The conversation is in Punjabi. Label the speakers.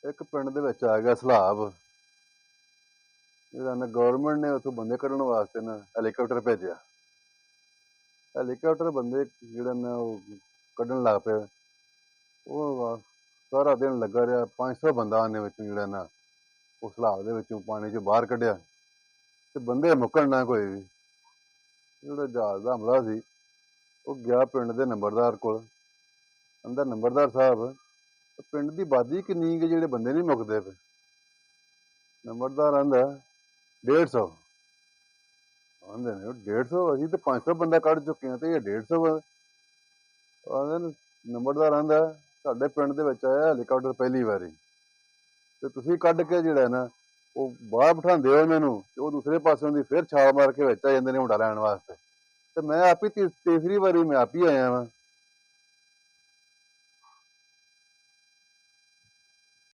Speaker 1: ਇੱਕ ਪਿੰਡ ਦੇ ਵਿੱਚ ਆ ਗਿਆ ਸਲਾਬ। ਜਿਹੜਾ ਨਾ ਗਵਰਨਮੈਂਟ ਨੇ ਉੱਥੋਂ ਬੰਦੇ ਕੱਢਣ ਵਾਸਤੇ ਨਾ ਹੈਲੀਕਾਪਟਰ ਭੇਜਿਆ। ਹੈਲੀਕਾਪਟਰ ਬੰਦੇ ਜਿਹੜਾ ਨਾ ਉਹ ਕੱਢਣ ਲੱਗ ਪਏ। ਉਹ ਸਾਰਾ ਦਿਨ ਲੱਗਾ ਰਿਹਾ। 500 ਬੰਦਾ ਉਹਨੇ ਵਿੱਚੋਂ ਜਿਹੜਾ ਨਾ ਉਹ ਸਲਾਬ ਦੇ ਵਿੱਚੋਂ ਪਾਣੀ 'ਚੋਂ ਬਾਹਰ ਕੱਢਿਆ ਤੇ ਬੰਦੇ ਮੁੱਕਣ ਨਾ ਕੋਈ ਵੀ। ਜਿਹੜਾ ਜਹਾਜ਼ ਦਾ ਹਮਲਾ ਸੀ ਉਹ ਗਿਆ ਪਿੰਡ ਦੇ ਨੰਬਰਦਾਰ ਕੋਲ। ਅੰਦਰ ਨੰਬਰਦਾਰ ਸਾਹਿਬ, ਪਿੰਡ ਦੀ ਆਬਾਦੀ ਕਿੰਨੀ ਕੁ ਜਿਹੜੇ ਬੰਦੇ ਨਹੀਂ ਮੁੱਕਦੇ ਪਏ? ਨੰਬਰਦਾਰ ਆਂਦਾ 150। ਆਂਦੇ ਨੇ 150, ਅਸੀਂ ਤਾਂ 500 ਬੰਦਾ ਕੱਢ ਚੁੱਕੇ ਹਾਂ ਤੇ ਇਹ 150 ਆਂਦੇ। ਨੰਬਰਦਾਰ ਆਂਦਾ ਸਾਡੇ ਪਿੰਡ ਦੇ ਵਿੱਚ ਆਇਆ ਹੈਲੀਕਾਪਟਰ ਪਹਿਲੀ ਵਾਰੀ ਤੇ ਤੁਸੀਂ ਕੱਢ ਕੇ ਜਿਹੜਾ ਨਾ ਉਹ ਬਾਹਰ ਬਿਠਾਉਂਦੇ ਹੋ ਇਹਨਾਂ ਨੂੰ ਤੇ ਉਹ ਦੂਸਰੇ ਪਾਸਿਓਂ ਦੀ ਫਿਰ ਛਾਲ ਮਾਰ ਕੇ ਵਿੱਚ ਆ ਜਾਂਦੇ ਨੇ ਮੁੰਡਾ ਲੈਣ ਵਾਸਤੇ। ਤੇ ਮੈਂ ਆਪ ਹੀ ਤੀਸਰੀ ਵਾਰੀ ਮੈਂ ਆਪ ਹੀ ਆਇਆ ਵਾਂ।